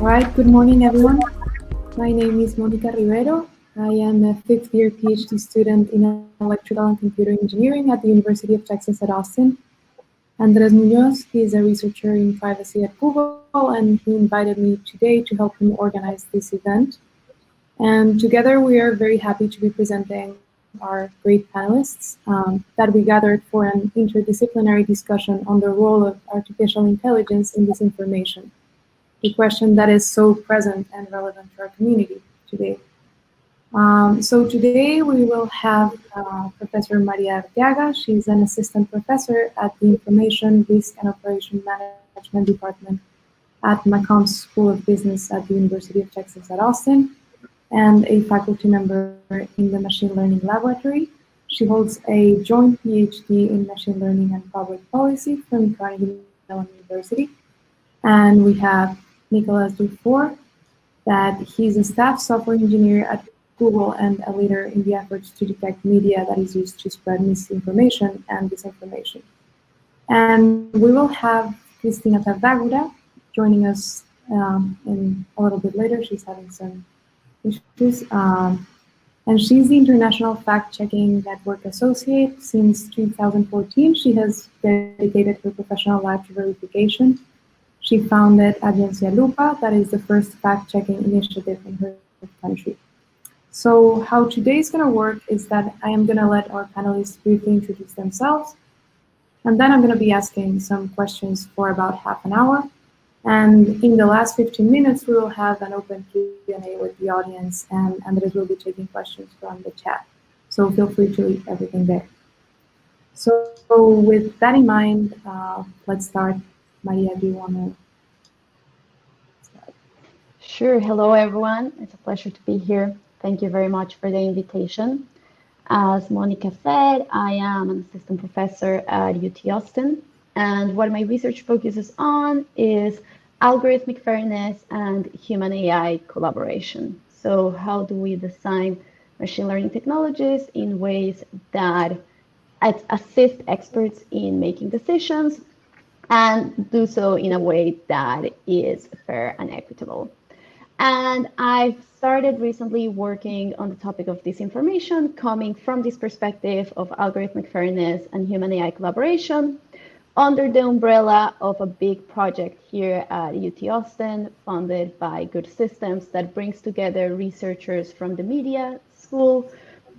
All right, good morning, everyone. My name is Mónica Ribero. I am a fifth-year PhD student in electrical and computer engineering at the University of Texas at Austin. Andrés Muñoz, he is a researcher in privacy at Google, and he invited me today to help him organize this event. And together we are very happy to be presenting our great panelists that we gathered for an interdisciplinary discussion on the role of artificial intelligence in disinformation, a question that is so present and relevant to our community today. So today we will have Professor María Arteaga. She's an assistant professor at the Information, Risk and Operation Management Department at Macomb School of Business at the University of Texas at Austin, and a faculty member in the Machine Learning Laboratory. She holds a joint PhD in Machine Learning and Public Policy from Carnegie Mellon University. And we have Nicolas Dufour, that he's a staff software engineer at Google and a leader in the efforts to detect media that is used to spread misinformation and disinformation. And we will have Christina Tardáguila joining us in a little bit later. She's having some issues. And she's the International Fact-Checking Network Associate. Since 2014, she has dedicated her professional life to verification. She founded Agencia Lupa, that is the first fact-checking initiative in her country. So how today is going to work is that I am going to let our panelists briefly introduce themselves, and then I'm going to be asking some questions for about half an hour. And in the last 15 minutes, we will have an open Q&A with the audience, and Andrés will be taking questions from the chat. So feel free to leave everything there. So with that in mind, let's start. Maria, do you want to start? Sure. Hello, everyone. It's a pleasure to be here. Thank you very much for the invitation. As Monica said, I am an assistant professor at UT Austin, and what my research focuses on is algorithmic fairness and human-AI collaboration. So how do we design machine learning technologies in ways that assist experts in making decisions and do so in a way that is fair and equitable? And I've started recently working on the topic of disinformation, coming from this perspective of algorithmic fairness and human-AI collaboration under the umbrella of a big project here at UT Austin, funded by Good Systems, that brings together researchers from the media school,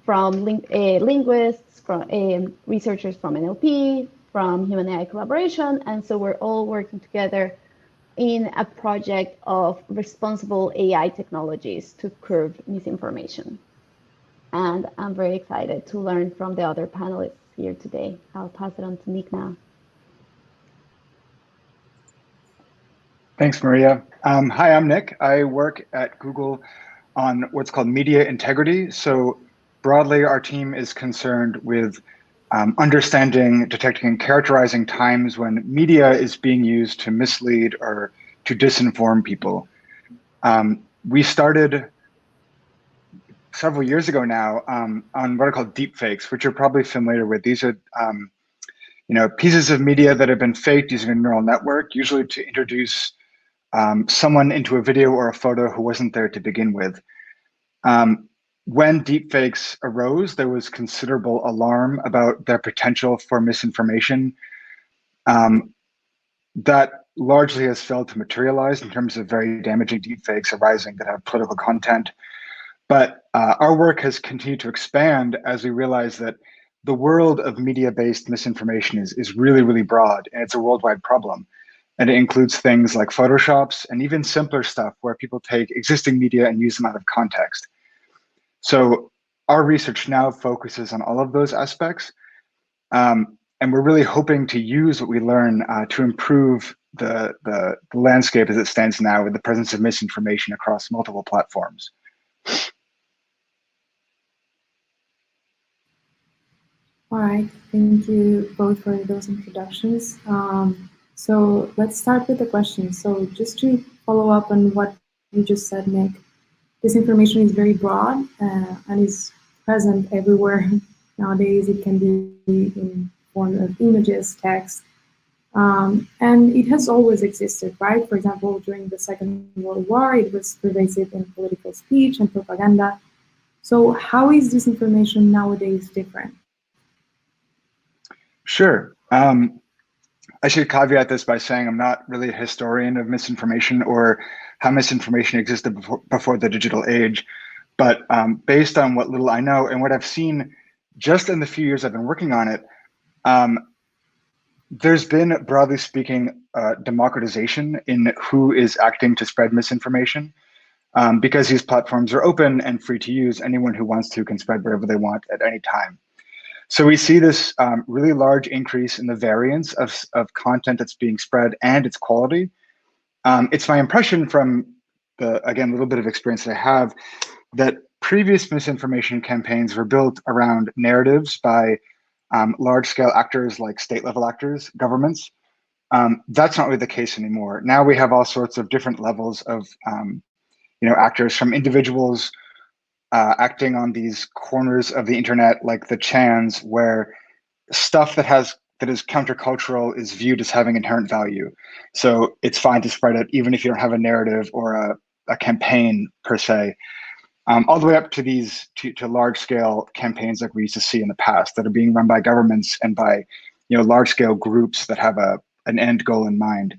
from linguists, from researchers from NLP, from human-AI collaboration. And so we're all working together in a project of responsible AI technologies to curb misinformation. And I'm very excited to learn from the other panelists here today. I'll pass it on to Nick now. Thanks, Maria. Hi, I'm Nick. I work at Google on what's called media integrity. So broadly, our team is concerned with understanding, detecting, and characterizing times when media is being used to mislead or to disinform people. We started several years ago now on what are called deepfakes, which you're probably familiar with. These are pieces of media that have been faked using a neural network, usually to introduce someone into a video or a photo who wasn't there to begin with. When deepfakes arose, there was considerable alarm about their potential for misinformation. That largely has failed to materialize in terms of very damaging deepfakes arising that have political content. But our work has continued to expand as we realize that the world of media-based misinformation is really, really broad, and it's a worldwide problem. And it includes things like Photoshops and even simpler stuff where people take existing media and use them out of context. So our research now focuses on all of those aspects. And we're really hoping to use what we learn to improve the landscape as it stands now with the presence of misinformation across multiple platforms. All right, thank you both for those introductions. So let's start with the questions. So just to follow up on what you just said, Nick, disinformation is very broad and is present everywhere nowadays. It can be in form of images, text, And it has always existed, right? For example, during the Second World War, it was pervasive in political speech and propaganda. So how is disinformation nowadays different? Sure. I should caveat this by saying I'm not really a historian of misinformation or how misinformation existed before the digital age. But based on what little I know and what I've seen just in the few years I've been working on it, there's been, broadly speaking, democratization in who is acting to spread misinformation. Because these platforms are open and free to use, anyone who wants to can spread whatever they want at any time. So we see this really large increase in the variance of content that's being spread and its quality. It's my impression from the, again, little bit of experience that I have, that previous misinformation campaigns were built around narratives by large-scale actors like state-level actors, governments. That's not really the case anymore. Now we have all sorts of different levels of actors, from individuals acting on these corners of the internet, like the Chans, where stuff that is countercultural is viewed as having inherent value. So it's fine to spread it, even if you don't have a narrative or a campaign per se. All the way up to these to large scale campaigns like we used to see in the past that are being run by governments and by large scale groups that have an end goal in mind.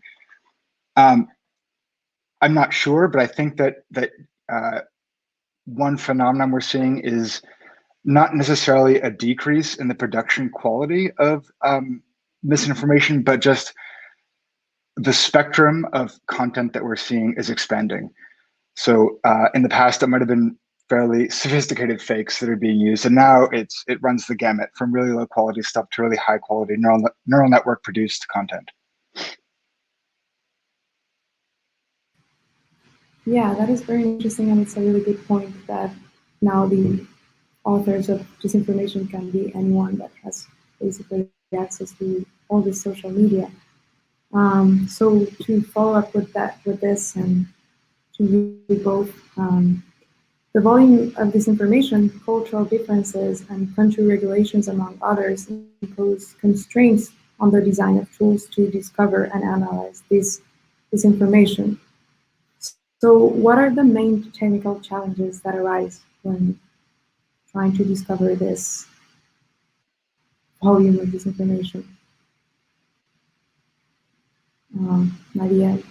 I'm not sure, but I think that one phenomenon we're seeing is not necessarily a decrease in the production quality of misinformation, but just the spectrum of content that we're seeing is expanding. So in the past, it might have been fairly sophisticated fakes that are being used, and now it runs the gamut from really low quality stuff to really high quality neural network produced content. Yeah, that is very interesting, and it's a really good point that now the authors of disinformation can be anyone that has basically access to all this social media. So to follow up with this, and to you both, the volume of disinformation, cultural differences, and country regulations, among others, impose constraints on the design of tools to discover and analyze this disinformation. So what are the main technical challenges that arise when trying to discover this volume of disinformation? María.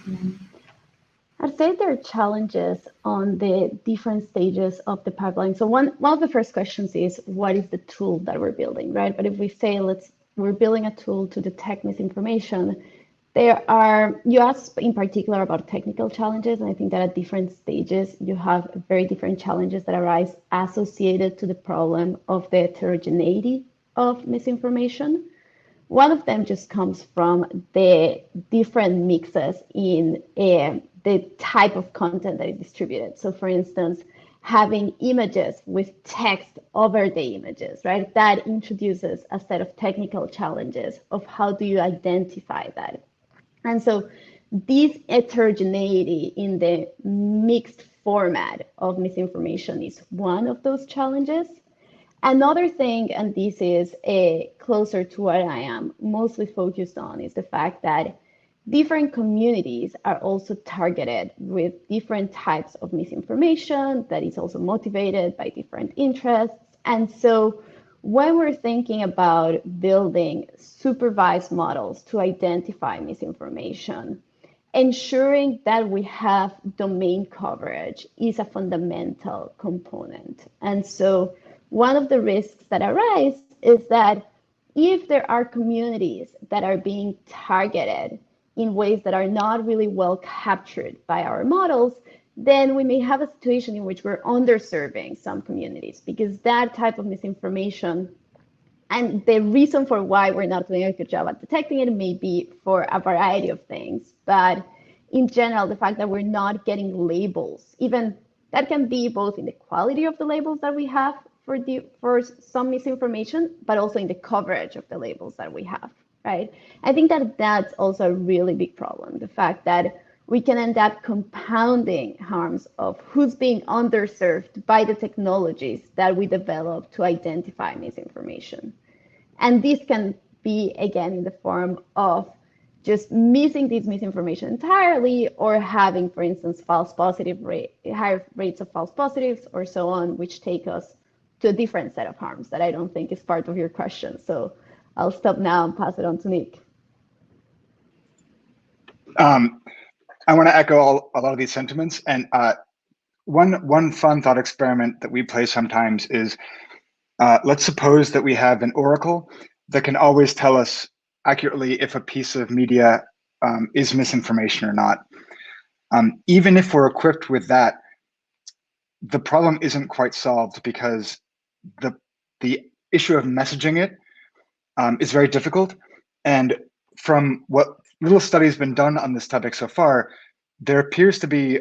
I'd say there are challenges on the different stages of the pipeline. So one of the first questions is, what is the tool that we're building, right? But if we say we're building a tool to detect misinformation, you asked in particular about technical challenges, and I think that at different stages you have very different challenges that arise associated to the problem of the heterogeneity of misinformation. One of them just comes from the different mixes in the type of content that is distributed. So for instance, having images with text over the images, right? That introduces a set of technical challenges of how do you identify that. And so this heterogeneity in the mixed format of misinformation is one of those challenges. Another thing, and this is closer to what I am mostly focused on, is the fact that different communities are also targeted with different types of misinformation that is also motivated by different interests. And so when we're thinking about building supervised models to identify misinformation, ensuring that we have domain coverage is a fundamental component. And so one of the risks that arise is that if there are communities that are being targeted in ways that are not really well captured by our models, then we may have a situation in which we're underserving some communities, because that type of misinformation, and the reason for why we're not doing a good job at detecting it may be for a variety of things, but in general, the fact that we're not getting labels, even that can be both in the quality of the labels that we have for some misinformation, but also in the coverage of the labels that we have, right? I think that that's also a really big problem, the fact that we can end up compounding harms of who's being underserved by the technologies that we develop to identify misinformation. And this can be, again, in the form of just missing this misinformation entirely, or having, for instance, higher rates of false positives or so on, which take us to a different set of harms that I don't think is part of your question. So I'll stop now and pass it on to Nick. I want to echo a lot of these sentiments. And one fun thought experiment that we play sometimes is, let's suppose that we have an oracle that can always tell us accurately if a piece of media is misinformation or not. Even if we're equipped with that, the problem isn't quite solved, because the issue of messaging it is very difficult. And from what little study has been done on this topic so far, there appears to be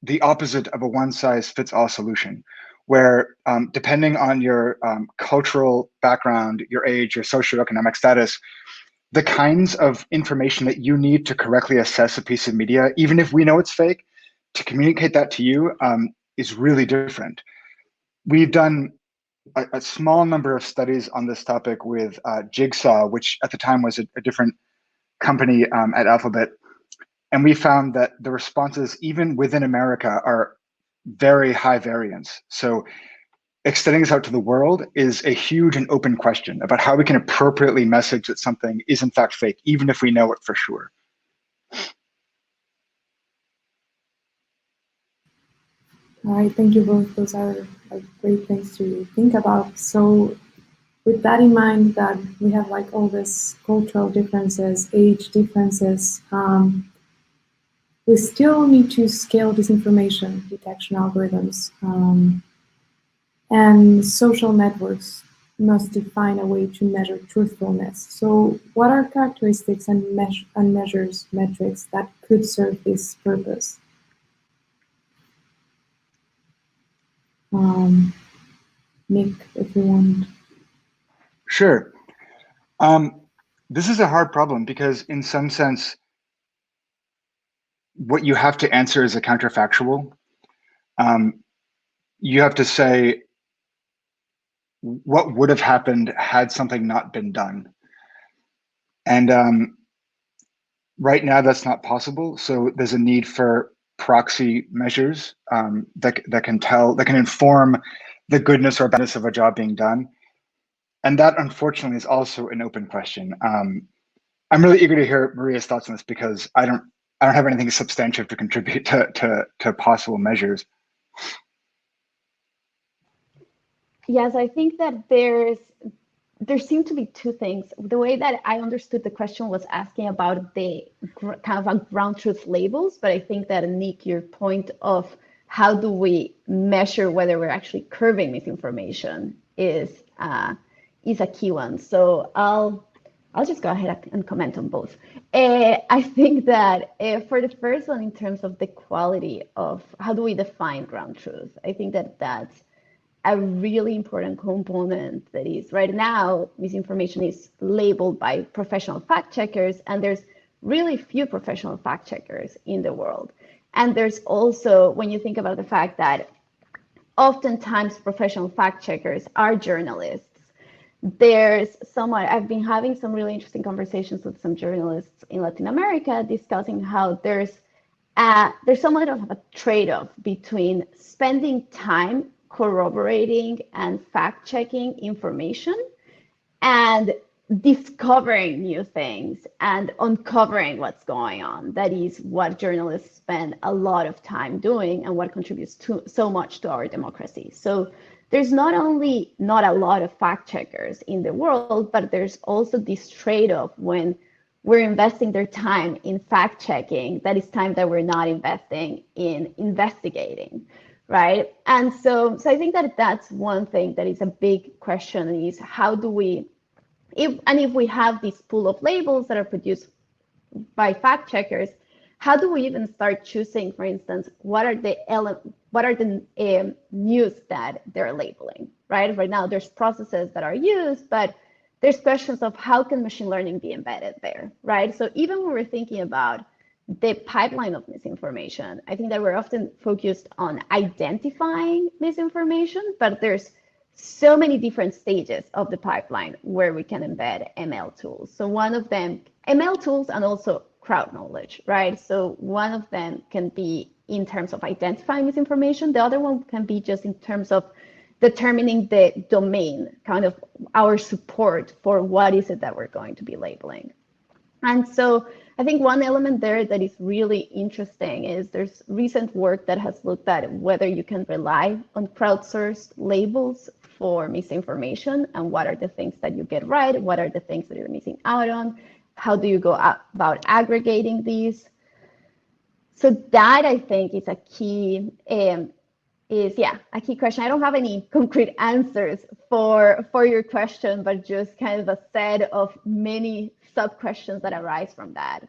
the opposite of a one-size-fits-all solution, where depending on your cultural background, your age, your socioeconomic status, the kinds of information that you need to correctly assess a piece of media, even if we know it's fake, to communicate that to you is really different. We've done a small number of studies on this topic with Jigsaw, which at the time was a different company at Alphabet. And we found that the responses, even within America, are very high variance. So extending this out to the world is a huge and open question about how we can appropriately message that something is in fact fake, even if we know it for sure. All right, thank you both. Those are great things to think about. So with that in mind, that we have all this cultural differences, age differences, we still need to scale disinformation detection algorithms. And social networks must define a way to measure truthfulness. So what are characteristics and measures metrics that could serve this purpose? Nick, if you want. Sure. This is a hard problem, because in some sense, what you have to answer is a counterfactual. You have to say, what would have happened had something not been done? And right now that's not possible. So there's a need for proxy measures that can inform the goodness or badness of a job being done. And that, unfortunately, is also an open question. I'm really eager to hear Maria's thoughts on this, because I don't have anything substantive to contribute to possible measures. Yes, I think that there seem to be two things. The way that I understood the question was asking about the kind of ground truth labels, but I think that, Nick, your point of how do we measure whether we're actually curbing misinformation is a key one. So I'll just go ahead and comment on both. I think that for the first one, in terms of the quality of how do we define ground truth, I think that that's a really important component. That is, right now, misinformation is labeled by professional fact checkers, and there's really few professional fact checkers in the world. And there's also, when you think about the fact that oftentimes professional fact checkers are journalists, I've been having some really interesting conversations with some journalists in Latin America discussing how there's somewhat of a trade-off between spending time corroborating and fact-checking information and discovering new things and uncovering what's going on. That is what journalists spend a lot of time doing, and what contributes so much to our democracy. So there's not only not a lot of fact checkers in the world, but there's also this trade-off when we're investing their time in fact checking. That is time that we're not investing in investigating, right? And so I think that that's one thing that is a big question, is how do we, if we have this pool of labels that are produced by fact checkers, how do we even start choosing, for instance, what are the news that they're labeling, right? Right now, there's processes that are used, but there's questions of how can machine learning be embedded there, right? So even when we're thinking about the pipeline of misinformation, I think that we're often focused on identifying misinformation, but there's so many different stages of the pipeline where we can embed ML tools. So one of them, ML tools and also crowd knowledge, right? So one of them can be in terms of identifying misinformation. The other one can be just in terms of determining the domain, kind of our support for what is it that we're going to be labeling. And so I think one element there that is really interesting is there's recent work that has looked at whether you can rely on crowdsourced labels for misinformation and what are the things that you get right, what are the things that you're missing out on, how do you go about aggregating these. So that I think is a key a key question. I don't have any concrete answers for your question, but just kind of a set of many sub-questions that arise from that.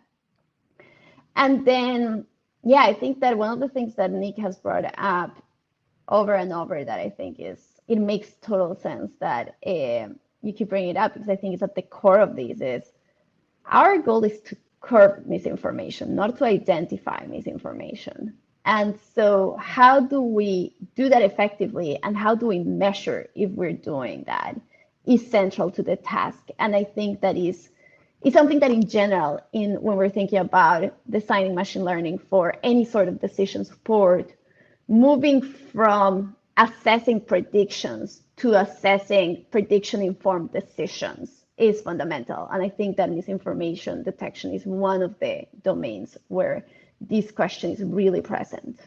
And then, yeah, I think that one of the things that Nick has brought up over and over that I think it makes total sense that you keep bringing it up, because I think it's at the core of this is our goal is to curb misinformation, not to identify misinformation. And so how do we do that effectively, and how do we measure if we're doing that is central to the task. And I think that is something that in general, when we're thinking about designing machine learning for any sort of decision support, moving from assessing predictions to assessing prediction-informed decisions is fundamental. And I think that misinformation detection is one of the domains where this question is really present.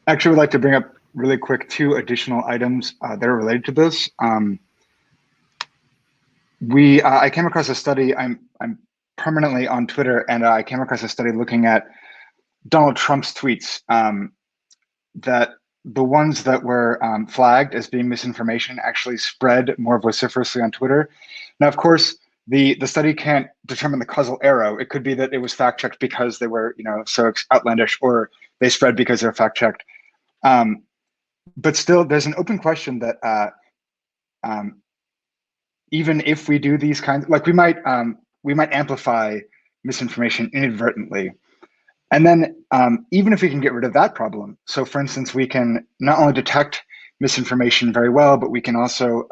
Actually, I would like to bring up really quick 2 additional items that are related to this. I came across a study. I'm permanently on Twitter, and I came across a study looking at Donald Trump's tweets, that the ones that were flagged as being misinformation actually spread more vociferously on Twitter. Now, of course, the study can't determine the causal arrow. It could be that it was fact-checked because they were, so outlandish, or they spread because they're fact-checked. But still, there's an open question that even if we do these kinds, like we might amplify misinformation inadvertently. And then even if we can get rid of that problem, so for instance, we can not only detect misinformation very well, but we can also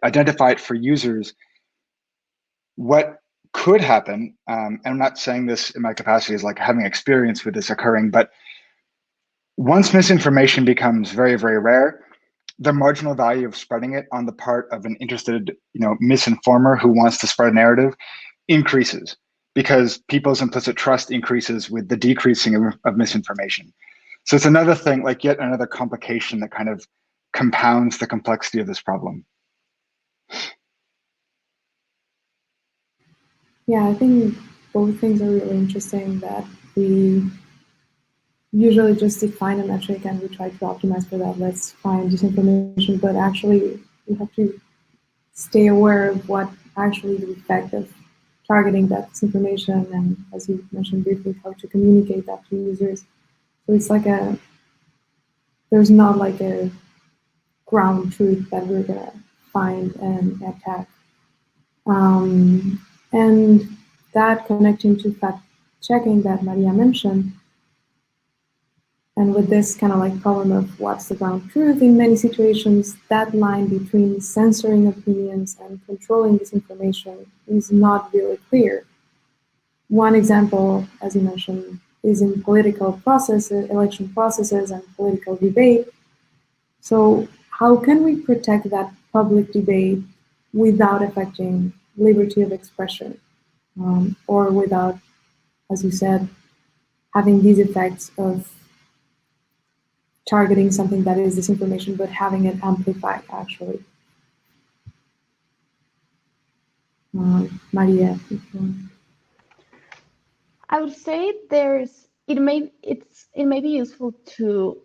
identify it for users. What could happen, and I'm not saying this in my capacity as like having experience with this occurring, but once misinformation becomes very, very rare, the marginal value of spreading it on the part of an interested, misinformer who wants to spread a narrative increases, because people's implicit trust increases with the decreasing of misinformation. So it's another thing, like yet another complication that kind of compounds the complexity of this problem. Yeah, I think both things are really interesting, that we usually just define a metric and we try to optimize for that. Let's find disinformation, but actually we have to stay aware of what actually the effect of targeting that disinformation, and as you mentioned briefly, how to communicate that to users. So it's like there's not like a ground truth that we're gonna find and attack. And that connecting to fact checking that Maria mentioned, and with this kind of like problem of what's the ground truth, in many situations, that line between censoring opinions and controlling disinformation is not really clear. One example, as you mentioned, is in political processes, election processes and political debate. So how can we protect that public debate without affecting liberty of expression, or without, as you said, having these effects of targeting something that is disinformation, but having it amplified, actually. Maria. I would say it may be useful to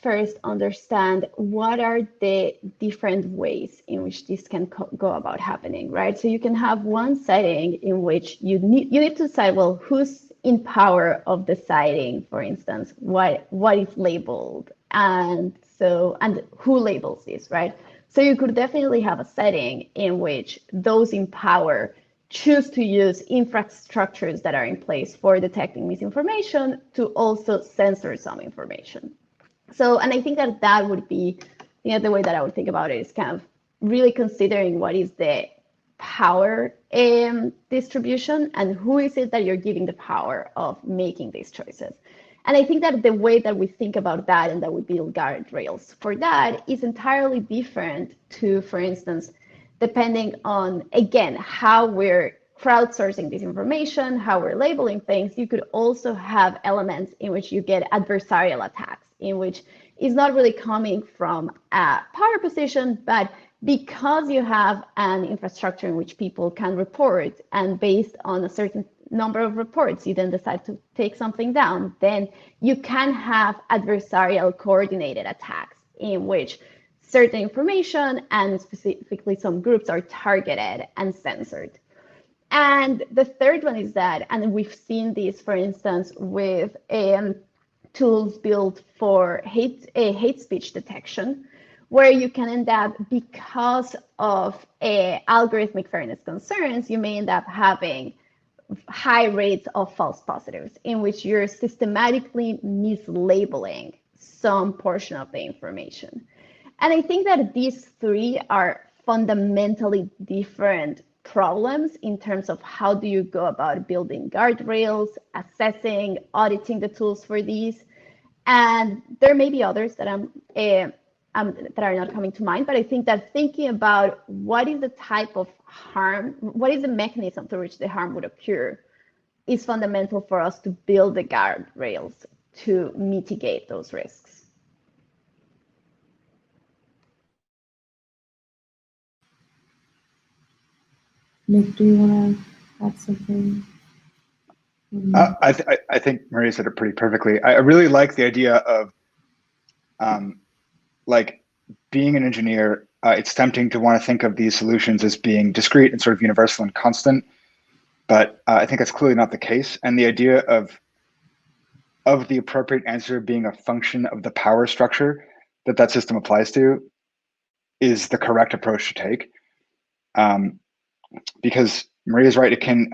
first understand what are the different ways in which this can go about happening, right? So you can have one setting in which you need to decide, well, who's in power of deciding, for instance, what is labeled, and who labels this, right? So you could definitely have a setting in which those in power choose to use infrastructures that are in place for detecting misinformation to also censor some information. So, and I think that that would be, the way that I would think about it is kind of really considering what is the power distribution and who is it that you're giving the power of making these choices. And I think that the way that we think about that and that we build guardrails for that is entirely different to, for instance, depending on, again, how we're crowdsourcing this information, how we're labeling things. You could also have elements in which you get adversarial attacks, in which is not really coming from a power position, but because you have an infrastructure in which people can report, and based on a certain number of reports, you then decide to take something down, then you can have adversarial coordinated attacks in which certain information and specifically some groups are targeted and censored. And the third one is that, and we've seen this, for instance, with tools built for hate speech detection, where you can end up, because of algorithmic fairness concerns, you may end up having high rates of false positives in which you're systematically mislabeling some portion of the information. And I think that these three are fundamentally different problems in terms of how do you go about building guardrails, assessing, auditing the tools for these. And there may be others that that are not coming to mind, but I think that thinking about what is the type of harm, what is the mechanism through which the harm would occur, is fundamental for us to build the guardrails to mitigate those risks. Nick, do you want to add something? I think Maria said it pretty perfectly. I really like the idea of like being an engineer. It's tempting to want to think of these solutions as being discrete and sort of universal and constant, but I think that's clearly not the case. And the idea of the appropriate answer being a function of the power structure that system applies to is the correct approach to take. Because Maria's right, it can,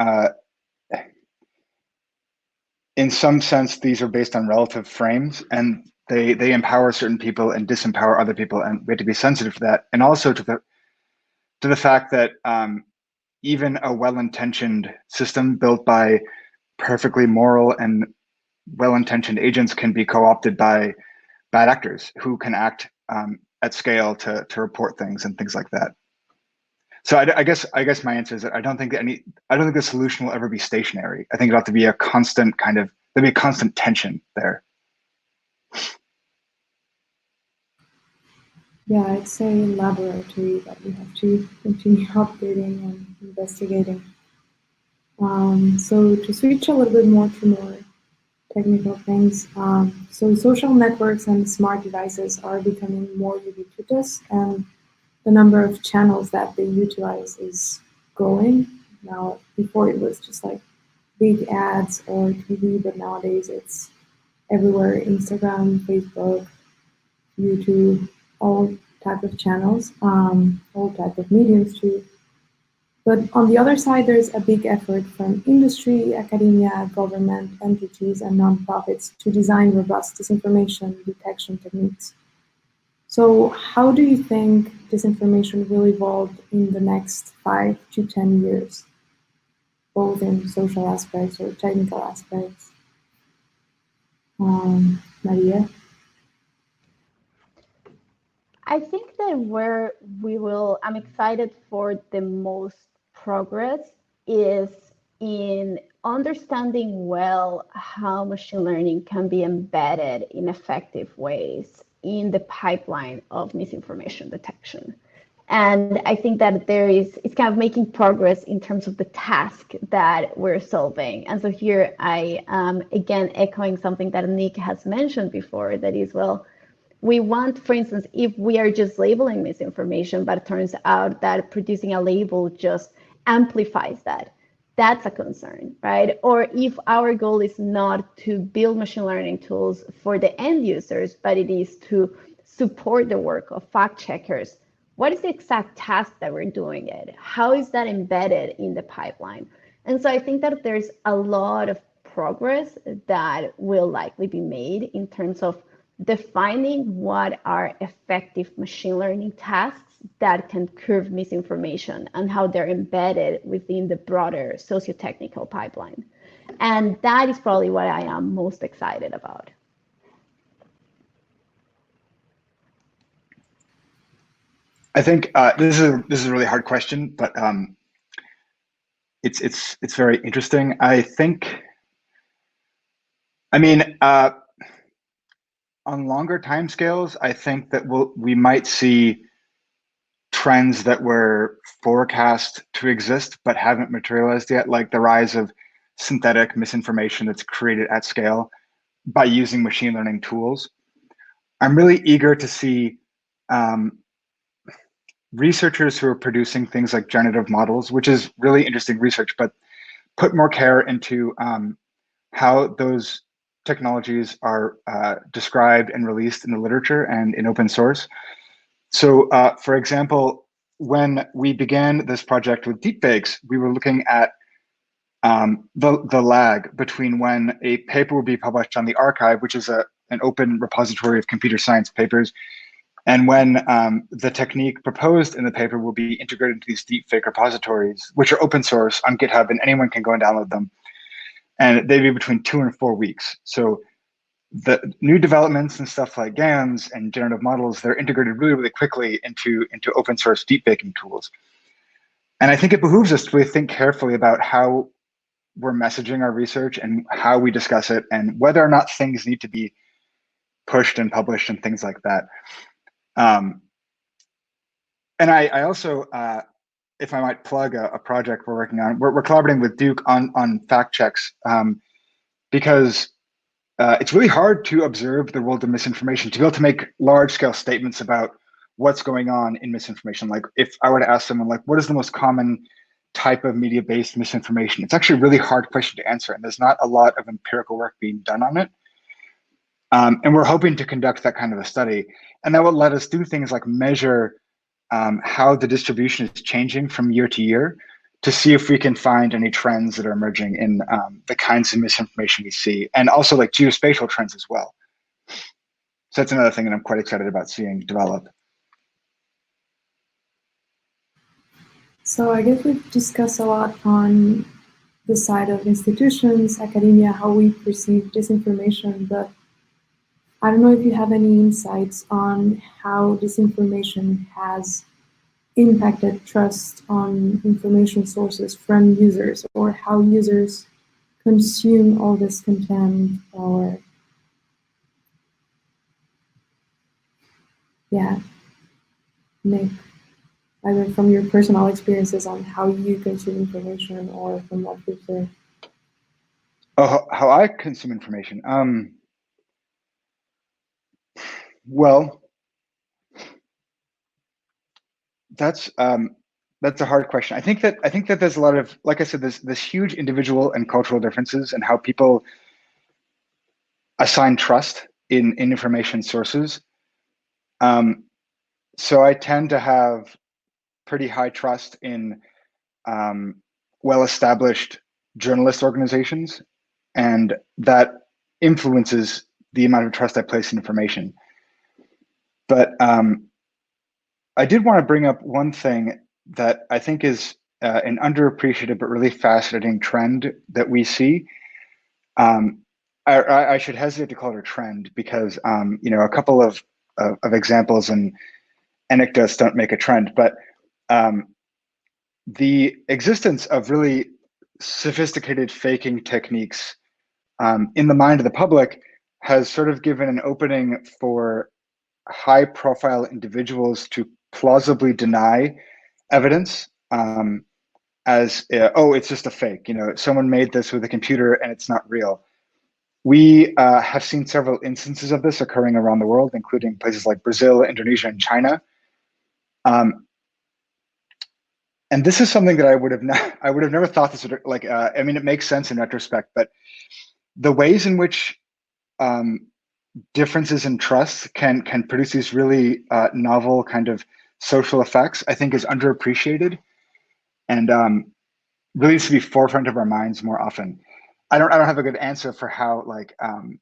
in some sense, these are based on relative frames, and they empower certain people and disempower other people, and we have to be sensitive to that, and also to the fact that even a well-intentioned system built by perfectly moral and well-intentioned agents can be co-opted by bad actors who can act at scale to report things and things like that. So I guess my answer is that I don't think the solution will ever be stationary. I think it'll have to be a constant there'll be a constant tension there. Yeah, it's a laboratory that we have to continue updating and investigating. So to switch a little bit more to more technical things, so social networks and smart devices are becoming more ubiquitous, and the number of channels that they utilize is growing. Now, before it was just like big ads or TV, but nowadays it's everywhere: Instagram, Facebook, YouTube, all type of channels, all type of mediums too. But on the other side, there's a big effort from industry, academia, government entities, and nonprofits to design robust disinformation detection techniques. So how do you think disinformation will evolve in the next 5 to 10 years, both in social aspects or technical aspects? Maria? I think that where I'm excited for the most progress is in understanding well how machine learning can be embedded in effective ways in the pipeline of misinformation detection. And I think that it's kind of making progress in terms of the task that we're solving. And so here I am again echoing something that Nick has mentioned before, that is, well, we want, for instance, if we are just labeling misinformation, but it turns out that producing a label just amplifies that, that's a concern, right? Or if our goal is not to build machine learning tools for the end users, but it is to support the work of fact checkers, what is the exact task that we're doing it? How is that embedded in the pipeline? And so I think that there's a lot of progress that will likely be made in terms of defining what are effective machine learning tasks that can curb misinformation and how they're embedded within the broader socio-technical pipeline. And that is probably what I am most excited about. I think this is a really hard question, but it's very interesting. I think, I mean, on longer timescales, I think that we might see trends that were forecast to exist but haven't materialized yet, like the rise of synthetic misinformation that's created at scale by using machine learning tools. I'm really eager to see researchers who are producing things like generative models, which is really interesting research, but put more care into how those technologies are described and released in the literature and in open source. So for example, when we began this project with deepfakes, we were looking at the lag between when a paper would be published on the archive, which is an open repository of computer science papers, and when the technique proposed in the paper will be integrated into these deepfake repositories, which are open source on GitHub, and anyone can go and download them. And they'd be between 2 and 4 weeks. So the new developments and stuff like GANs and generative models, they're integrated really, really quickly into open source deepfaking tools. And I think it behooves us to really think carefully about how we're messaging our research and how we discuss it and whether or not things need to be pushed and published and things like that. And I also, if I might plug a project we're working on, we're collaborating with Duke on fact checks because it's really hard to observe the world of misinformation, to be able to make large scale statements about what's going on in misinformation. Like if I were to ask someone, like, what is the most common type of media-based misinformation? It's actually a really hard question to answer, and there's not a lot of empirical work being done on it. And we're hoping to conduct that kind of a study. And that will let us do things like measure how the distribution is changing from year to year to see if we can find any trends that are emerging in the kinds of misinformation we see, and also like geospatial trends as well. So that's another thing that I'm quite excited about seeing develop. So I guess we've discussed a lot on the side of institutions, academia, how we perceive disinformation, but I don't know if you have any insights on how disinformation has impacted trust on information sources from users, or how users consume all this content, or Nick, either from your personal experiences on how you consume information or from what you've heard. Oh, how I consume information. Well, that's a hard question. I think that there's a lot of, like I said, there's huge individual and cultural differences in how people assign trust in information sources. So I tend to have pretty high trust in well-established journalist organizations, and that influences the amount of trust I place in information. But I did want to bring up one thing that I think is an underappreciated but really fascinating trend that we see. I should hesitate to call it a trend because a couple of examples and anecdotes don't make a trend, but the existence of really sophisticated faking techniques in the mind of the public has sort of given an opening for high-profile individuals to plausibly deny evidence as, oh, it's just a fake. Someone made this with a computer and it's not real. We have seen several instances of this occurring around the world, including places like Brazil, Indonesia, and China. And this is something that I would have never thought this would, like, I mean, it makes sense in retrospect, but the ways in which differences in trust can produce these really novel kind of social effects, I think is underappreciated and really needs to be forefront of our minds more often. I don't have a good answer for how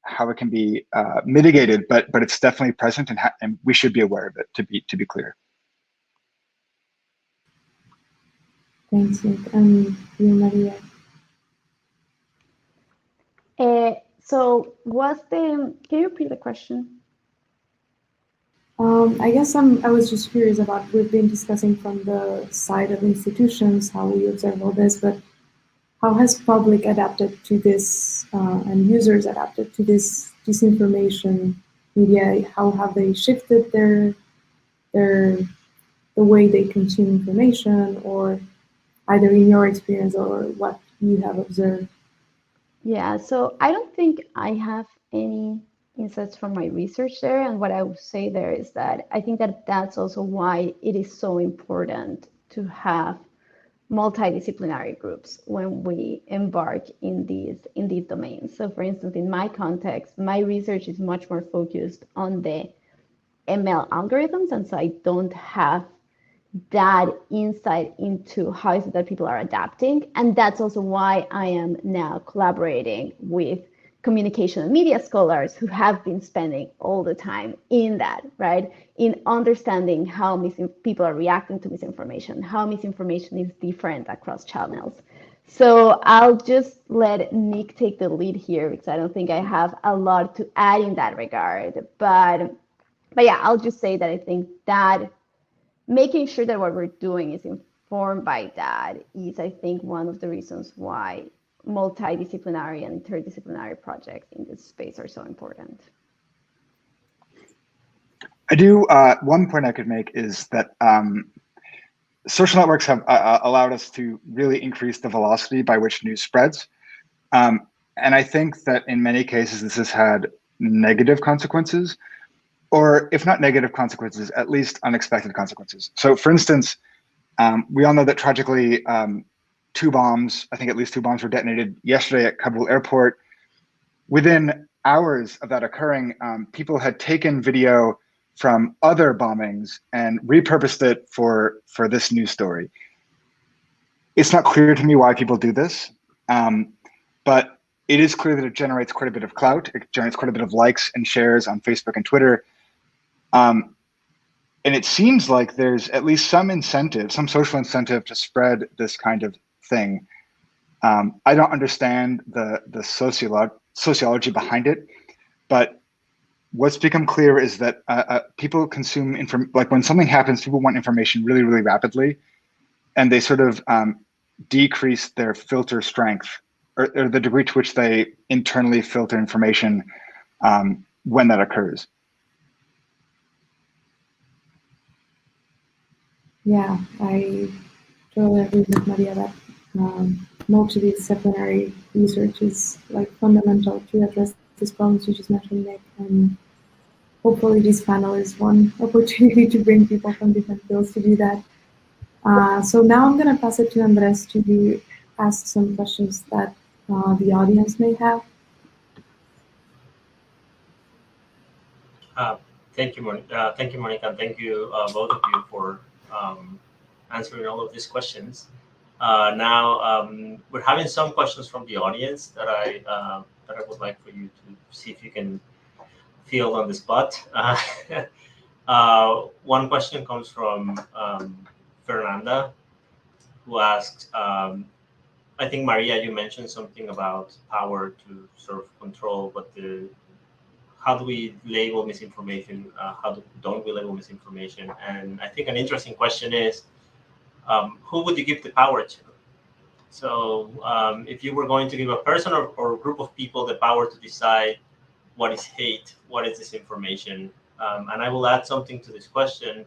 how it can be mitigated, but it's definitely present, and we should be aware of it, to be clear. Thanks, Nick. And you, Maria. So can you repeat the question? I guess I was just curious about, we've been discussing from the side of institutions, how we observe all this, but how has public adapted to this and users adapted to this disinformation media? How have they shifted the way they consume information, or either in your experience or what you have observed? Yeah, so I don't think I have any insights from my research there. And what I would say there is that I think that that's also why it is so important to have multidisciplinary groups when we embark in these domains. So for instance, in my context, my research is much more focused on the ML algorithms. And so I don't have that insight into how is it that people are adapting. And that's also why I am now collaborating with communication and media scholars who have been spending all the time in that, right? In understanding how people are reacting to misinformation, how misinformation is different across channels. So I'll just let Nick take the lead here, because I don't think I have a lot to add in that regard. But yeah, I'll just say that I think that making sure that what we're doing is informed by that is, I think, one of the reasons why multidisciplinary and interdisciplinary projects in this space are so important. I do, one point I could make is that social networks have allowed us to really increase the velocity by which news spreads. And I think that in many cases, this has had negative consequences, or if not negative consequences, at least unexpected consequences. So for instance, we all know that tragically, I think at least two bombs were detonated yesterday at Kabul airport. Within hours of that occurring, people had taken video from other bombings and repurposed it for this news story. It's not clear to me why people do this, but it is clear that it generates quite a bit of clout. It generates quite a bit of likes and shares on Facebook and Twitter. And it seems like there's at least some incentive, some social incentive to spread this kind of thing. I don't understand the sociology behind it, but what's become clear is that people consume like when something happens, people want information really, really rapidly, and they sort of decrease their filter strength, or the degree to which they internally filter information when that occurs. Yeah, I totally agree with Maria that multidisciplinary research is like fundamental to address these problems you just mentioned, Nick. And hopefully this panel is one opportunity to bring people from different fields to do that. So now I'm going to pass it to Andrés to ask some questions that the audience may have. Thank you, Monica. Thank you, Monica. Thank you, both of you, for answering all of these questions. Now we're having some questions from the audience that I would like for you to see if you can field on the spot. One question comes from Fernanda, who asks, I think, Maria, you mentioned something about power to sort of control, but how do we label misinformation? Don't we label misinformation? And I think an interesting question is, who would you give the power to? So if you were going to give a person or a group of people the power to decide what is hate, what is disinformation, and I will add something to this question.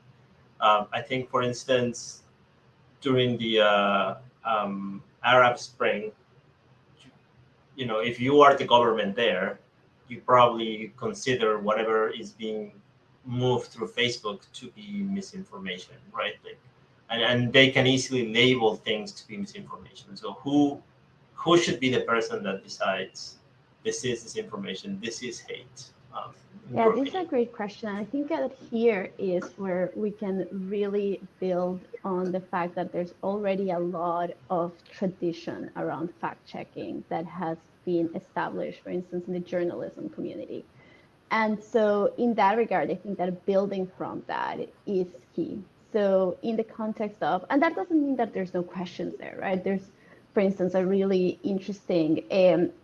I think, for instance, during the Arab Spring, if you are the government there, you probably consider whatever is being moved through Facebook to be misinformation, right? And they can easily label things to be misinformation. So who should be the person that decides this is disinformation, this is hate? Yeah, this is a great question. I think that here is where we can really build on the fact that there's already a lot of tradition around fact-checking that has been established, for instance, in the journalism community. And so in that regard, I think that building from that is key. So in the context of, and that doesn't mean that there's no questions there, right? There's, for instance, a really interesting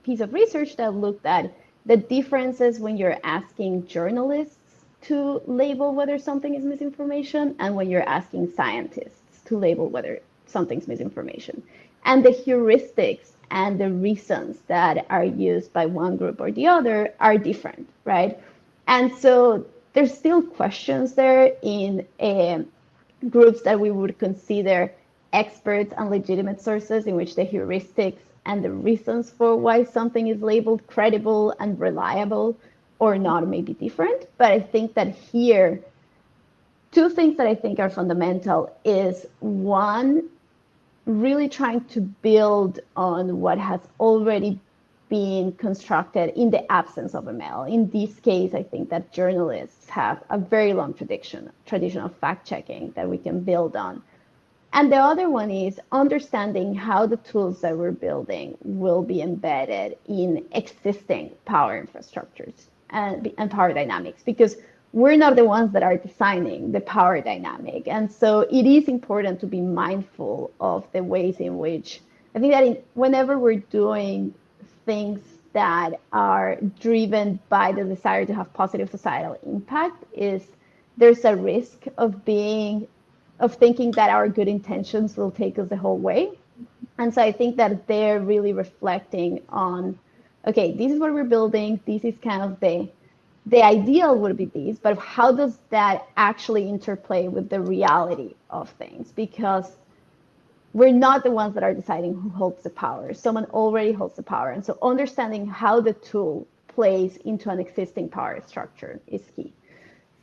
piece of research that looked at the differences when you're asking journalists to label whether something is misinformation and when you're asking scientists to label whether something's misinformation. And the heuristics and the reasons that are used by one group or the other are different, right? And so there's still questions there in groups that we would consider experts and legitimate sources, in which the heuristics and the reasons for why something is labeled credible and reliable or not may be different. But I think that here, two things that I think are fundamental is, one, really trying to build on what has already been constructed in the absence of ML. In this case, I think that journalists have a very long tradition of fact-checking that we can build on. And the other one is understanding how the tools that we're building will be embedded in existing power infrastructures and power dynamics, because we're not the ones that are designing the power dynamic. And so it is important to be mindful of the ways in which, I think that whenever we're doing things that are driven by the desire to have positive societal impact, there's a risk of thinking that our good intentions will take us the whole way. And so I think that they're really reflecting on, okay, this is what we're building. This is kind of the ideal would be this, but how does that actually interplay with the reality of things? Because we're not the ones that are deciding who holds the power. Someone already holds the power. And so understanding how the tool plays into an existing power structure is key.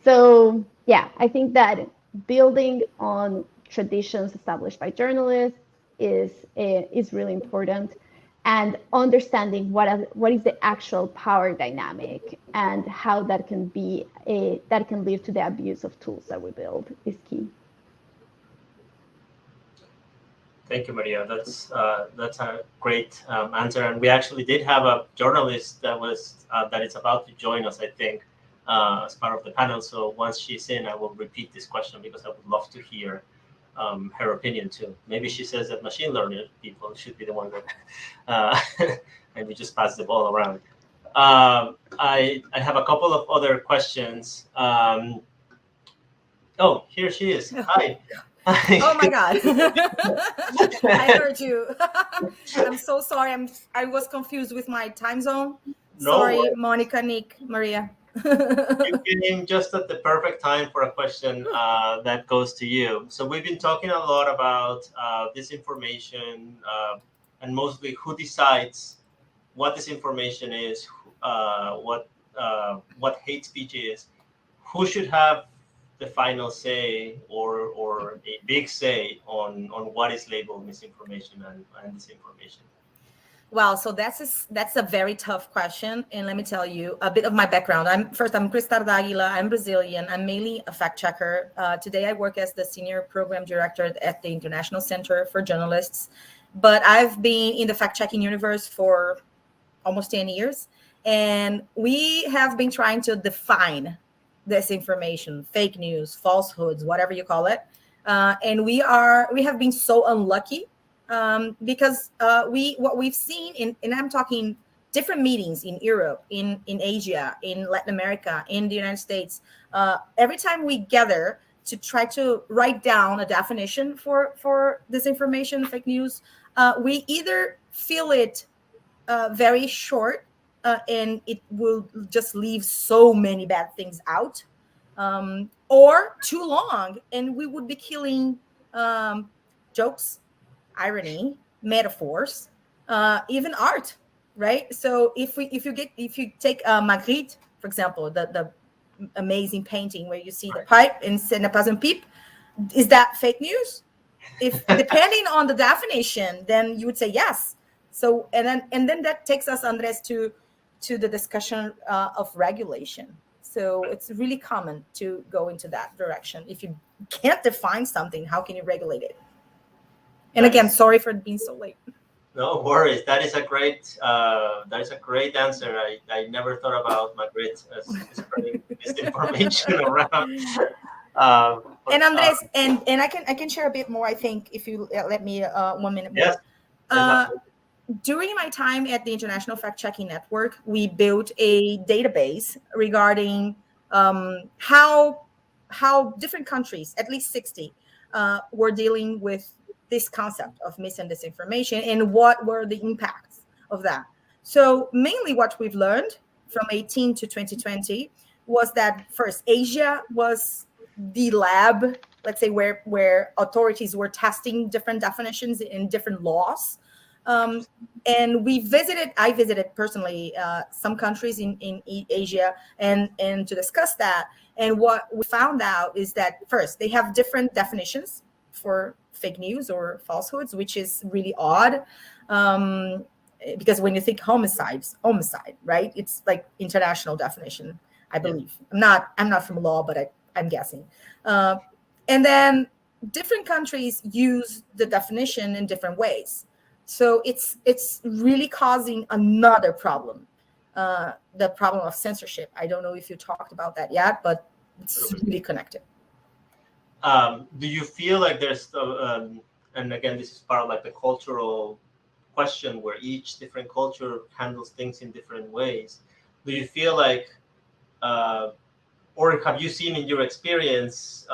So yeah, I think that building on traditions established by journalists is really important, and understanding what is the actual power dynamic and how that can lead to the abuse of tools that we build is key. Thank you, Maria. That's a great answer. And we actually did have a journalist that is about to join us, I think, as part of the panel. So once she's in, I will repeat this question because I would love to hear her opinion too. Maybe she says that machine learning people should be the one that and we just pass the ball around. I have a couple of other questions. Oh, here she is. Hi. Oh my God. I heard you. I'm so sorry. I was confused with my time zone. Sorry, Mónica, Nick, Maria. You came just at the perfect time for a question that goes to you. So we've been talking a lot about disinformation and mostly who decides what disinformation is, what hate speech is, who should have the final say or a big say on what is labeled misinformation and disinformation. Well, so that's a very tough question. And let me tell you a bit of my background. I'm Christina Tardáguila. I'm Brazilian. I'm mainly a fact checker. Today I work as the senior program director at the International Center for Journalists. But I've been in the fact checking universe for almost 10 years. And we have been trying to define disinformation, fake news, falsehoods, whatever you call it. And we have been so unlucky because what we've seen and I'm talking different meetings in Europe, in Asia, in Latin America, in the United States. Every time we gather to try to write down a definition for disinformation, fake news, we either feel it very short and it will just leave so many bad things out, or too long and we would be killing jokes, irony, metaphors, even art, right? So if you take Magritte, for example, the amazing painting where you see the pipe and Ce n'est pas un pipe, is that fake news? If depending on the definition, then you would say yes. So and then that takes us, Andrés, to to the discussion of regulation. So it's really common to go into that direction. If you can't define something, how can you regulate it? And again, sorry for being so late. No worries. That is a great answer. I never thought about Madrid as spreading disinformation around. And Andrés, and I can share a bit more. I think if you let me 1 minute more. Yes. During my time at the International Fact-Checking Network, we built a database regarding how different countries, at least 60, were dealing with this concept of mis and disinformation and what were the impacts of that. So mainly what we've learned from 18 to 2020 was that first, Asia was the lab, let's say, where authorities were testing different definitions in different laws. And I visited personally some countries in Asia and to discuss that. And what we found out is that first, they have different definitions for fake news or falsehoods, which is really odd. Because when you think homicide, right? It's like international definition, I believe. Yeah. I'm not from law, but I'm guessing. And then different countries use the definition in different ways. So it's really causing another problem, the problem of censorship. I don't know if you talked about that yet, but it's really connected. Do you feel like there's, and again, this is part of like the cultural question where each different culture handles things in different ways. Do you feel like, or have you seen in your experience,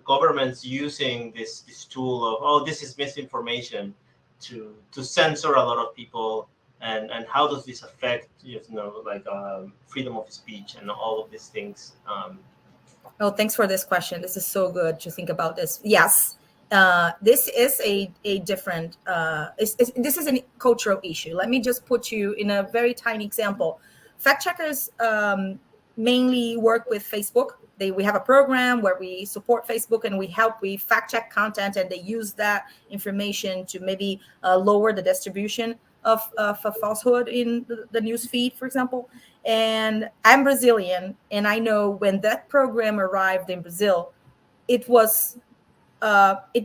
governments using this tool of, oh, this is misinformation, to censor a lot of people, and how does this affect, like freedom of speech and all of these things? Oh, thanks for this question. This is so good to think about this. Yes, this is a different, this is a cultural issue. Let me just put you in a very tiny example. Fact checkers mainly work with Facebook. We have a program where we support Facebook and we fact check content, and they use that information to maybe lower the distribution of a falsehood in the news feed, for example. And I'm Brazilian, and I know when that program arrived in Brazil, it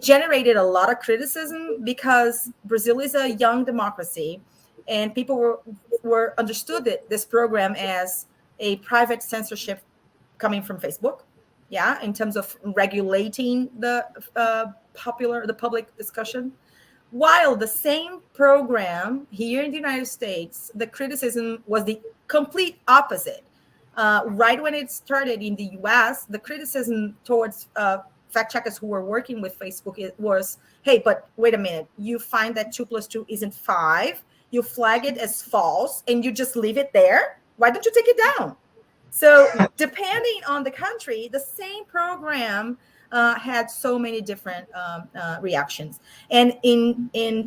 generated a lot of criticism because Brazil is a young democracy, and people were understood this program as a private censorship coming from Facebook, in terms of regulating the public discussion. While the same program here in the United States, the criticism was the complete opposite. Right when it started in the US, the criticism towards fact checkers who were working with Facebook was, hey, but wait a minute, you find that 2 + 2 isn't 5, you flag it as false, and you just leave it there? Why don't you take it down? So depending on the country, the same program had so many different reactions. And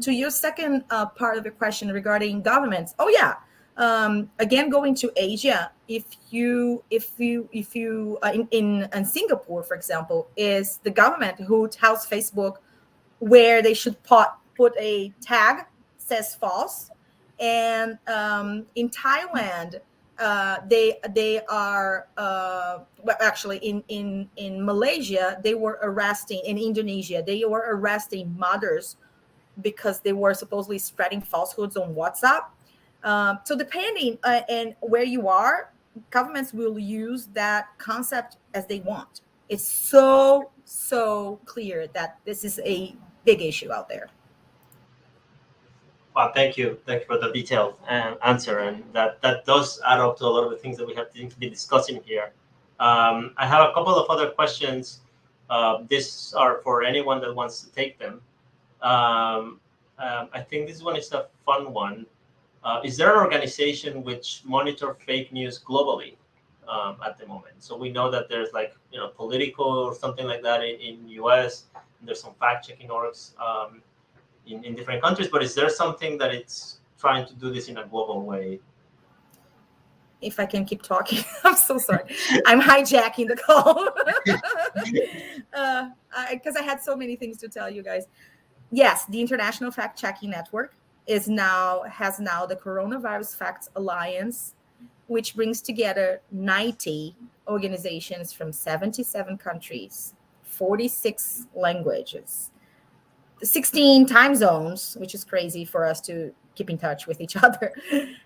to your second part of the question regarding governments, again, going to Asia, if you in Singapore, for example, is the government who tells Facebook where they should put a tag says false, and in Thailand, they are actually in Malaysia, they were arresting, in Indonesia, they were arresting mothers because they were supposedly spreading falsehoods on WhatsApp. So depending on where you are, governments will use that concept as they want. It's so clear that this is a big issue out there. Well, thank you for the detailed answer, and that does add up to a lot of the things that we have to be discussing here. I have a couple of other questions. These are for anyone that wants to take them. I think this one is a fun one. Is there an organization which monitor fake news globally at the moment? So we know that there's like Politico or something like that in US. And there's some fact-checking orgs in different countries, but is there something that it's trying to do this in a global way? If I can keep talking, I'm so sorry. I'm hijacking the call because I had so many things to tell you guys. Yes, the International Fact-Checking Network has now the Coronavirus Facts Alliance which brings together 90 organizations from 77 countries, 46 languages, 16 time zones, which is crazy for us to keep in touch with each other.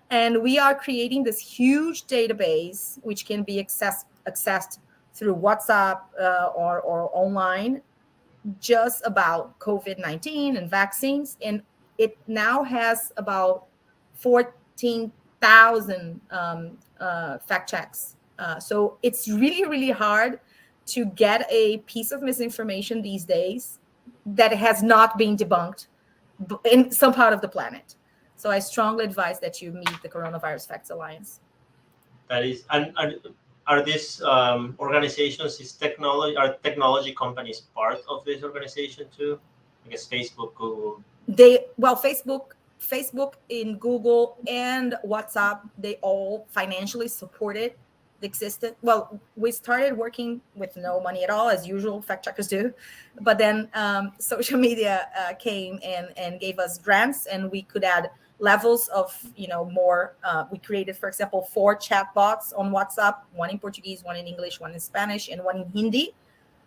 And we are creating this huge database, which can be accessed through WhatsApp or online, just about COVID-19 and vaccines. And it now has about 14,000 fact checks. So it's really, really hard to get a piece of misinformation these days that has not been debunked in some part of the planet. So I strongly advise that you meet the Coronavirus Facts Alliance. That is, and are these organizations, are technology companies part of this organization too? I guess Facebook, Google. Facebook and Google and WhatsApp, they all financially supported the existence. Well, we started working with no money at all, as usual, fact checkers do. But then social media came and gave us grants, and we could add levels of, more. We created, for example, 4 chat bots on WhatsApp, one in Portuguese, one in English, one in Spanish, and one in Hindi,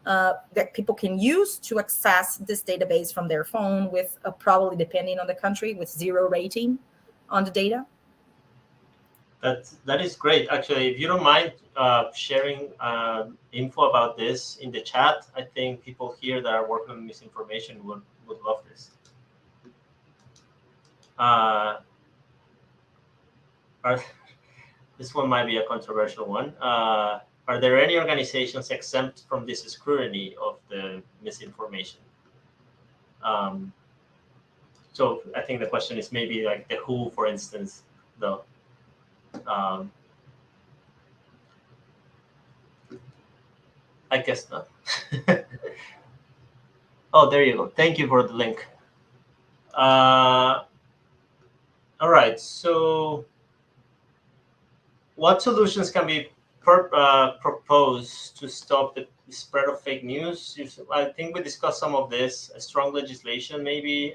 that people can use to access this database from their phone with probably, depending on the country, with 0 rating on the data. That is great. Actually, if you don't mind sharing info about this in the chat, I think people here that are working on misinformation would love this. This one might be a controversial one. Are there any organizations exempt from this scrutiny of the misinformation? So I think the question is maybe like the WHO, for instance, though. I guess not. Oh, there you go. Thank you for the link. All right. So what solutions can be proposed to stop the spread of fake news? I think we discussed some of this. Strong legislation, maybe.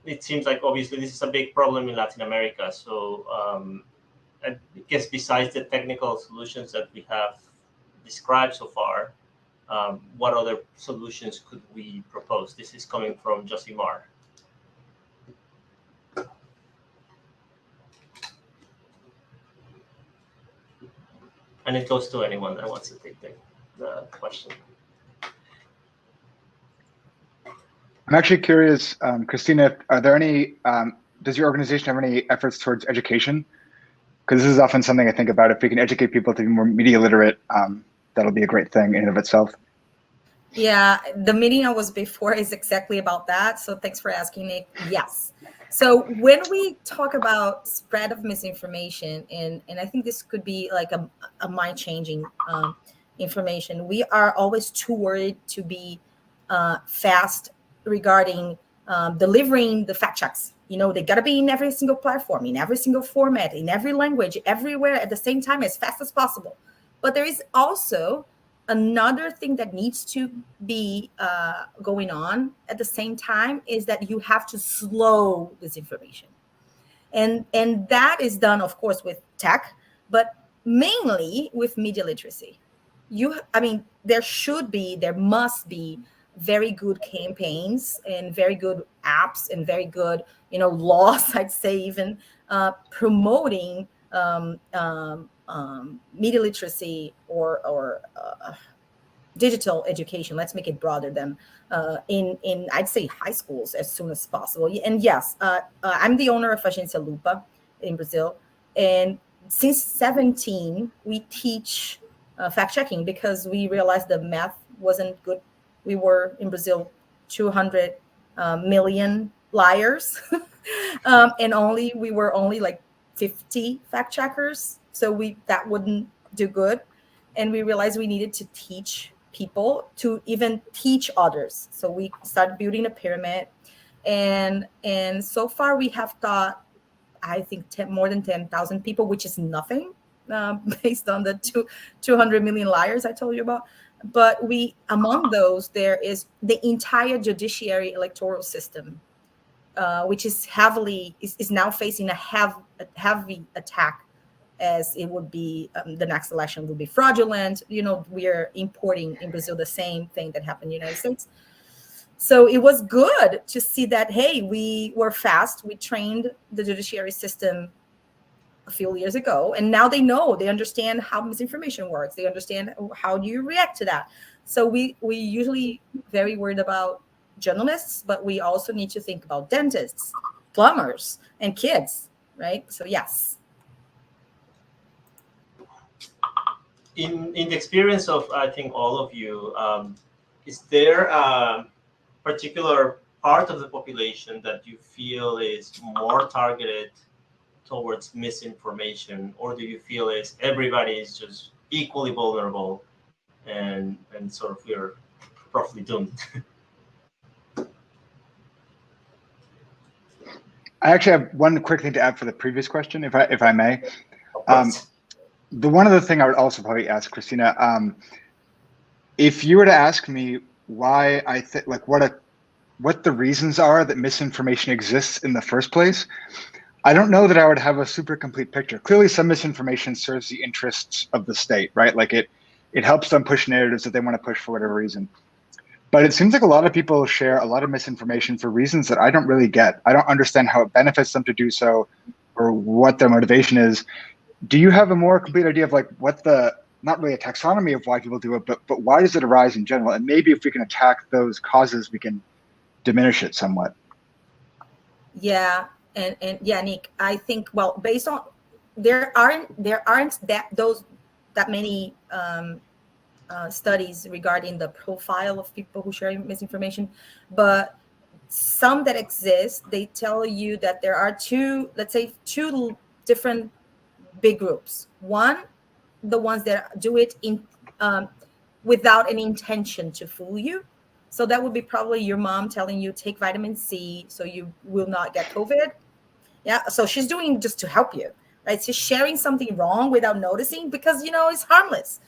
It seems like obviously this is a big problem in Latin America. So I guess besides the technical solutions that we have described so far, what other solutions could we propose? This is coming from Josimar. And it goes to anyone that wants to take the question. I'm actually curious, Christina, are there any, does your organization have any efforts towards education? Because this is often something I think about. If we can educate people to be more media literate, that'll be a great thing in and of itself. Yeah, the meeting I was before is exactly about that. So thanks for asking, Nick. Yes. So when we talk about spread of misinformation, and I think this could be like a mind-changing information, we are always too worried to be fast regarding delivering the fact checks. They got to be in every single platform, in every single format, in every language, everywhere at the same time, as fast as possible. But there is also another thing that needs to be going on at the same time, is that you have to slow this information. And that is done, of course, with tech, but mainly with media literacy. There must be very good campaigns and very good apps and very good, laws, I'd say, even promoting media literacy or digital education. Let's make it broader than in I'd say high schools as soon as possible. And yes, I'm the owner of Agência Lupa in Brazil, and since 2017 we teach fact checking, because we realized the math wasn't good. We were in Brazil 200 million liars, and we were only like 50 fact checkers. So that wouldn't do good. And we realized we needed to teach people to even teach others. So we started building a pyramid. And so far we have taught, I think, more than 10,000 people, which is nothing based on the 200 million liars I told you about. But among those, there is the entire judiciary electoral system which is now facing a heavy attack, as it would be the next election would be fraudulent. We are importing in Brazil the same thing that happened in the United States. So it was good to see that, hey, we were fast. We trained the judiciary system a few years ago, and now they understand how misinformation works. They understand how do you react to that. So we usually very worried about journalists, but we also need to think about dentists, plumbers, and kids, right? So yes. In the experience of, I think, all of you, is there a particular part of the population that you feel is more targeted towards misinformation, or do you feel is everybody is just equally vulnerable and sort of we're roughly doomed? I actually have one quick thing to add for the previous question, if I may. The one other thing I would also probably ask Christina, if you were to ask me why I think, like, what the reasons are that misinformation exists in the first place, I don't know that I would have a super complete picture. Clearly, some misinformation serves the interests of the state, right? Like it helps them push narratives that they want to push for whatever reason. But it seems like a lot of people share a lot of misinformation for reasons that I don't really get. I don't understand how it benefits them to do so or what their motivation is. Do you have a more complete idea of like what not really a taxonomy of why people do it, but why does it arise in general? And maybe if we can attack those causes, we can diminish it somewhat. Yeah, and yeah, Nick, I think, well, based on there aren't that many studies regarding the profile of people who share misinformation, but some that exist, they tell you that there are two different big groups. One, the ones that do it without any intention to fool you. So that would be probably your mom telling you take vitamin C so you will not get COVID. Yeah, so she's doing just to help you, right? She's sharing something wrong without noticing because it's harmless,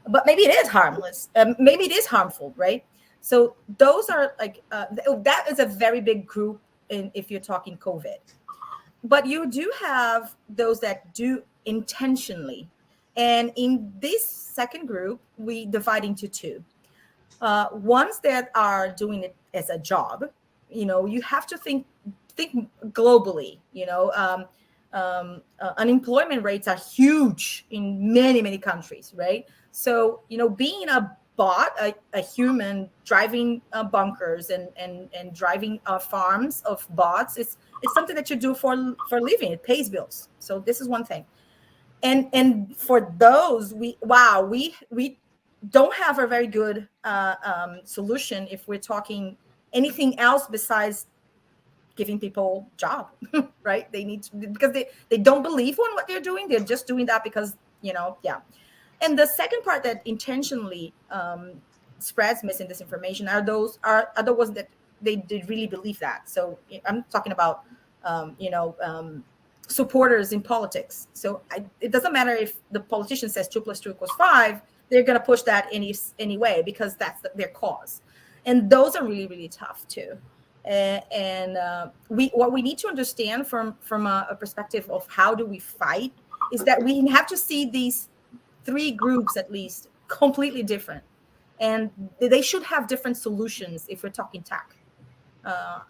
but maybe it is harmless. Maybe it is harmful, right? So those are like that is a very big group if you're talking COVID. But you do have those that do intentionally. And in this second group, we divide into two. Ones that are doing it as a job, you have to think globally. Unemployment rates are huge in many, many countries, right? So, being a bot, a human driving bunkers and driving farms of bots, it's something that you do for a living. It pays bills. So this is one thing. And for those, we don't have a very good solution if we're talking anything else besides giving people job, right? They need to, because they don't believe in what they're doing. They're just doing that because, yeah. And the second part that intentionally spreads disinformation are the ones that they really believe that. So I'm talking about, supporters in politics. So it doesn't matter if the politician says 2 + 2 = 5, they're going to push that anyway because that's their cause. And those are really, really tough too. What we need to understand from a perspective of how do we fight is that we have to see these three groups at least completely different, and they should have different solutions if we're talking tech.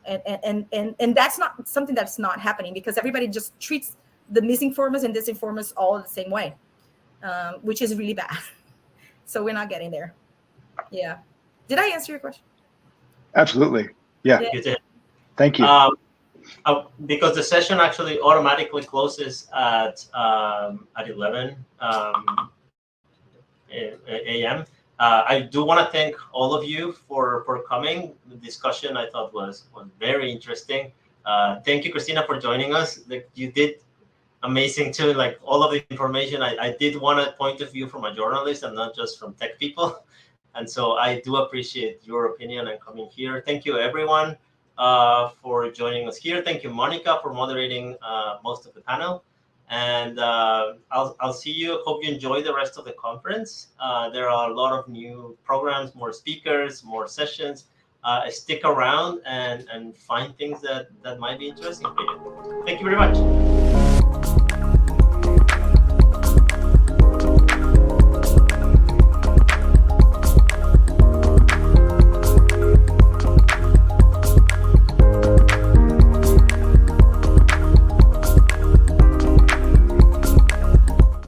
And that's not something that's not happening because everybody just treats the misinformers and disinformers all the same way, which is really bad. So we're not getting there. Yeah. Did I answer your question? Absolutely. Yeah. You did. Thank you. Because the session actually automatically closes at 11 a.m. I do want to thank all of you for coming. The discussion I thought was very interesting. Thank you, Christina, for joining us. You did amazing too. Like all of the information, I did want a point of view from a journalist and not just from tech people. And so I do appreciate your opinion and coming here. Thank you, everyone, for joining us here. Thank you, Mónica, for moderating most of the panel. And I'll see you. Hope you enjoy the rest of the conference. There are a lot of new programs, more speakers, more sessions. stick around and find things that might be interesting for you. Thank you very much.